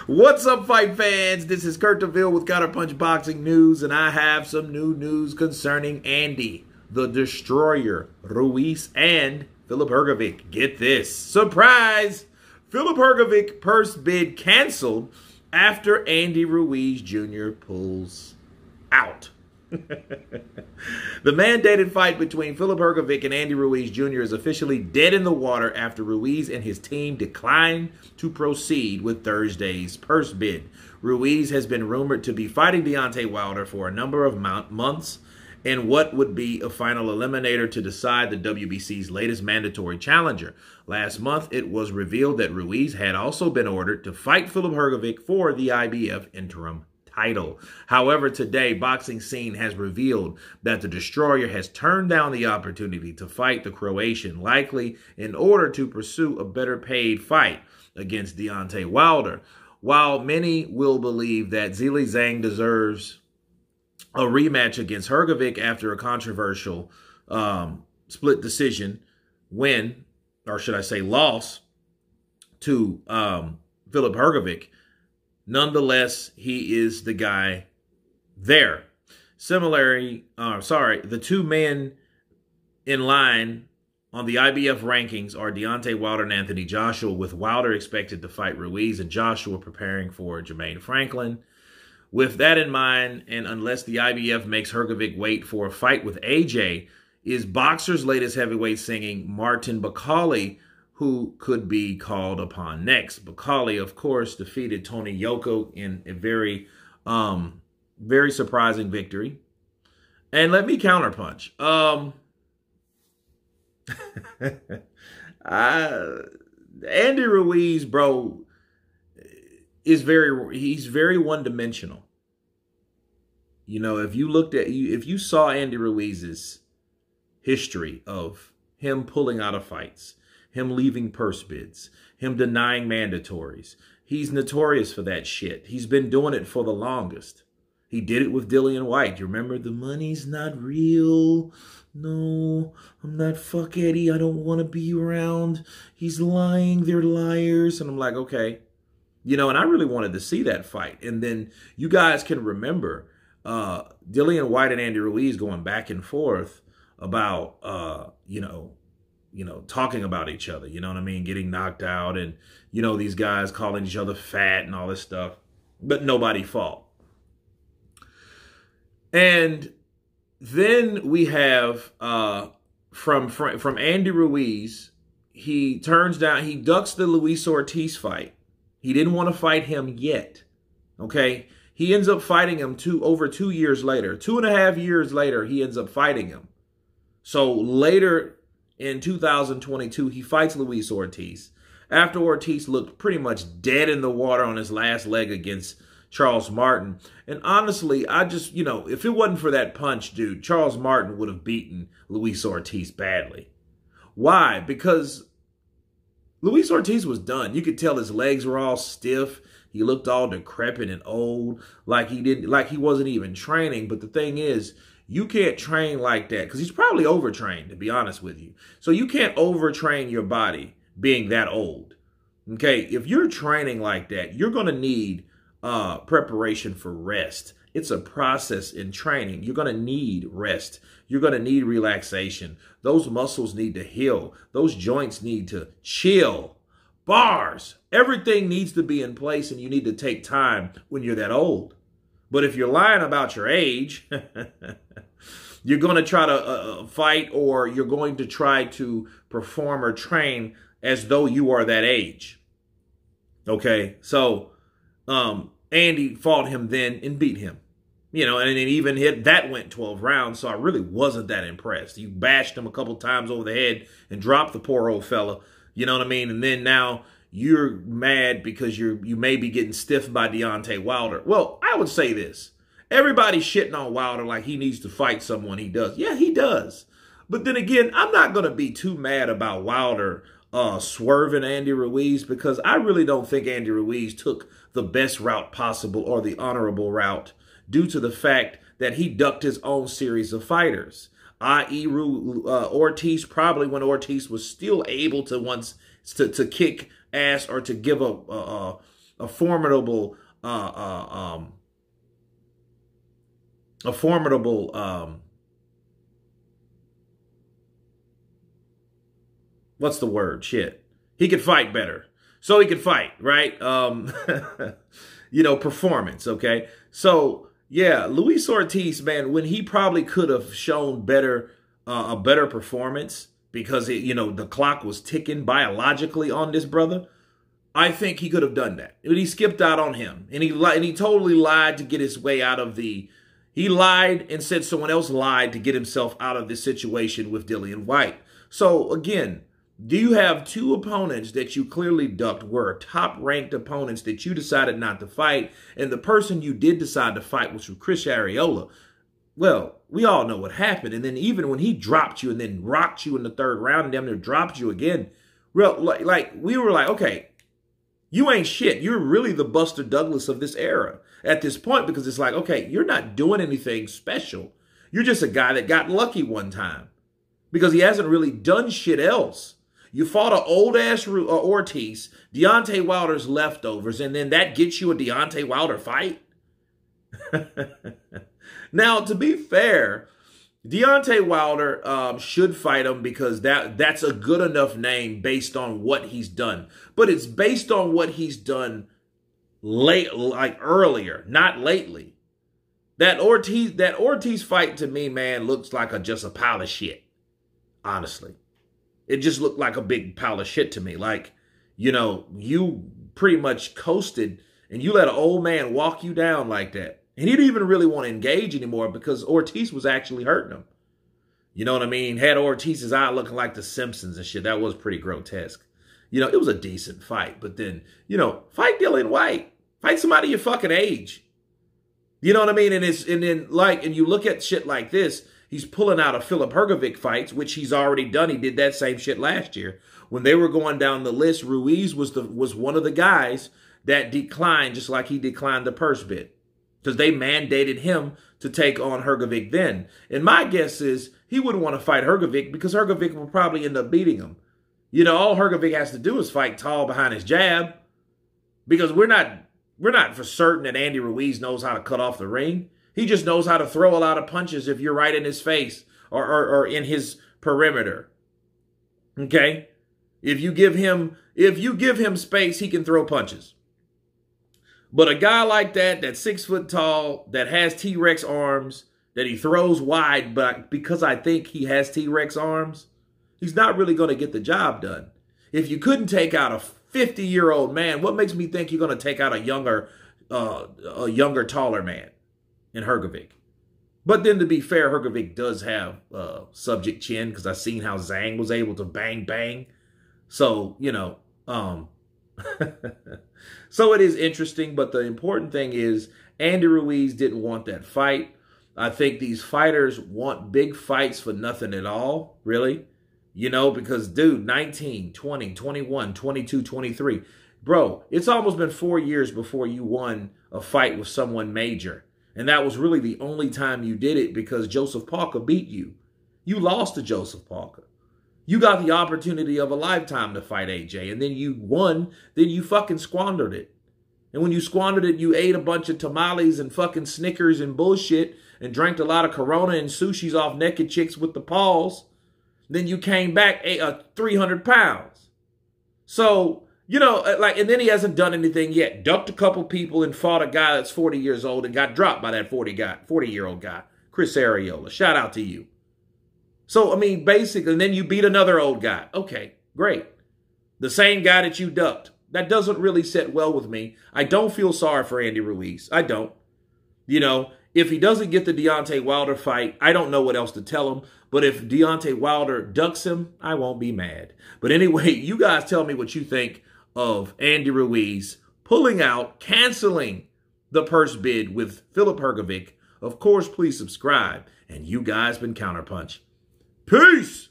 What's up, fight fans? This is Kurt DeVille with Counterpunched Boxing News, and I have some new news concerning Andy, the Destroyer, Ruiz, and Filip Hrgovic. Get this. Surprise! Filip Hrgovic purse bid canceled after Andy Ruiz Jr. pulls out. The mandated fight between Filip Hrgovic and Andy Ruiz Jr. is officially dead in the water after Ruiz and his team declined to proceed with Thursday's purse bid. Ruiz has been rumored to be fighting Deontay Wilder for a number of months in what would be a final eliminator to decide the WBC's latest mandatory challenger. Last month, it was revealed that Ruiz had also been ordered to fight Filip Hrgovic for the IBF interim title. However, today, Boxing Scene has revealed that the Destroyer has turned down the opportunity to fight the Croatian, likely in order to pursue a better paid fight against Deontay Wilder. While many will believe that Zhilei Zhang deserves a rematch against Hrgovic after a controversial split decision win, or should I say loss, to Filip Hrgovic, nonetheless, he is the guy there. Similarly, the two men in line on the IBF rankings are Deontay Wilder and Anthony Joshua, with Wilder expected to fight Ruiz and Joshua preparing for Jermaine Franklin. With that in mind, and unless the IBF makes Hrgovic wait for a fight with AJ, is Boxer's latest heavyweight singing Martin Bakali, who could be called upon next. Bakali, of course, defeated Tony Yoko in a very, very surprising victory. And let me counterpunch. Andy Ruiz, bro, he's very one-dimensional. You know, if you saw Andy Ruiz's history of him pulling out of fights, him leaving purse bids, him denying mandatories, he's notorious for that shit. He's been doing it for the longest. He did it with Dillian Whyte. You remember, the money's not real. No, I'm not fuck Eddie. I don't want to be around. He's lying. They're liars. And I'm like, okay. You know, and I really wanted to see that fight. And then you guys can remember Dillian Whyte and Andy Ruiz going back and forth about, talking about each other, you know what I mean? Getting knocked out and, these guys calling each other fat and all this stuff, but nobody fought. And then we have, from Andy Ruiz, he ducks the Luis Ortiz fight. He didn't want to fight him yet, okay? He ends up fighting him over 2 years later. 2.5 years later, he ends up fighting him. So later in 2022, he fights Luis Ortiz. After Ortiz looked pretty much dead in the water on his last leg against Charles Martin. And honestly, if it wasn't for that punch, dude, Charles Martin would have beaten Luis Ortiz badly. Why? Because Luis Ortiz was done. You could tell his legs were all stiff. He looked all decrepit and old, like he wasn't even training. But the thing is, you can't train like that because he's probably overtrained, to be honest with you. So you can't overtrain your body being that old. Okay, if you're training like that, you're going to need preparation for rest. It's a process in training. You're going to need rest. You're going to need relaxation. Those muscles need to heal. Those joints need to chill. Bars. Everything needs to be in place, and you need to take time when you're that old. But if you're lying about your age, you're going to try to fight, or you're going to try to perform or train as though you are that age. Okay, so Andy fought him then and beat him. And it even that went 12 rounds, so I really wasn't that impressed. You bashed him a couple times over the head and dropped the poor old fella. You know what I mean? And then now you're mad because you may be getting stiffed by Deontay Wilder. Well, I would say this. Everybody's shitting on Wilder like he needs to fight someone. He does. Yeah, he does. But then again, I'm not going to be too mad about Wilder swerving Andy Ruiz, because I really don't think Andy Ruiz took the best route possible or the honorable route, due to the fact that he ducked his own series of fighters, i.e. Ortiz, probably when Ortiz was still able to kick ask or to give a formidable what's the word? Shit. He could fight better. So he could fight, right? You know, performance, okay? So, yeah, Luis Ortiz, man, when he probably could have shown better, a better performance because, you know, the clock was ticking biologically on this brother, I think he could have done that. But he skipped out on him. And he totally lied to get his way out of the... He lied and said someone else lied to get himself out of this situation with Dillian Whyte. So, again, do you have two opponents that you clearly ducked were top-ranked opponents that you decided not to fight, and the person you did decide to fight was Chris Arreola? Well, we all know what happened. And then even when he dropped you and then rocked you in the third round and damn near dropped you again, like we were like, okay, you ain't shit. You're really the Buster Douglas of this era at this point, because it's like, okay, you're not doing anything special. You're just a guy that got lucky one time because he hasn't really done shit else. You fought an old-ass Ortiz, Deontay Wilder's leftovers, and then that gets you a Deontay Wilder fight? Now, to be fair, Deontay Wilder should fight him because that's a good enough name based on what he's done. But it's based on what he's done earlier, not lately. That Ortiz fight to me, man, looks like just a pile of shit, honestly. It just looked like a big pile of shit to me. Like, you know, you pretty much coasted and you let an old man walk you down like that. And he didn't even really want to engage anymore because Ortiz was actually hurting him. You know what I mean? Had Ortiz's eye looking like the Simpsons and shit. That was pretty grotesque. You know, it was a decent fight. But then, you know, fight Dillian Whyte. Fight somebody your fucking age. You know what I mean? And you look at shit like this, he's pulling out of Filip Hrgovic fights, which he's already done. He did that same shit last year. When they were going down the list, Ruiz was one of the guys that declined, just like he declined the Pursebid, because they mandated him to take on Hrgovic then. And my guess is he wouldn't want to fight Hrgovic because Hrgovic will probably end up beating him. You know, all Hrgovic has to do is fight tall behind his jab, because we're not for certain that Andy Ruiz knows how to cut off the ring. He just knows how to throw a lot of punches if you're right in his face or in his perimeter. Okay? If you give him space, he can throw punches. But a guy like that's 6 foot tall, that has T-Rex arms, that he throws wide, but because I think he has T-Rex arms, he's not really going to get the job done. If you couldn't take out a 50-year-old man, what makes me think you're going to take out a younger, taller man in Hrgovic? But then, to be fair, Hrgovic does have subject chin, because I've seen how Zhang was able to bang bang. So, you know, so it is interesting. But the important thing is Andy Ruiz didn't want that fight. I think these fighters want big fights for nothing at all, really. You know, because, dude, 19, 20, 21, 22, 23. Bro, it's almost been 4 years before you won a fight with someone major. And that was really the only time you did it because Joseph Parker beat you. You lost to Joseph Parker. You got the opportunity of a lifetime to fight AJ. And then you won, then you fucking squandered it. And when you squandered it, you ate a bunch of tamales and fucking Snickers and bullshit and drank a lot of Corona and sushis off naked chicks with the paws. Then you came back 300 pounds. So, you know, and then he hasn't done anything yet. Ducked a couple people and fought a guy that's 40 years old and got dropped by that 40-year-old guy, Chris Arreola. Shout out to you. So, I mean, basically, and then you beat another old guy. Okay, great. The same guy that you ducked. That doesn't really sit well with me. I don't feel sorry for Andy Ruiz. I don't. You know, if he doesn't get the Deontay Wilder fight, I don't know what else to tell him. But if Deontay Wilder ducks him, I won't be mad. But anyway, you guys tell me what you think of Andy Ruiz pulling out, canceling the purse bid with Filip Hrgovic. Of course, please subscribe. And you guys been Counterpunch. Peace!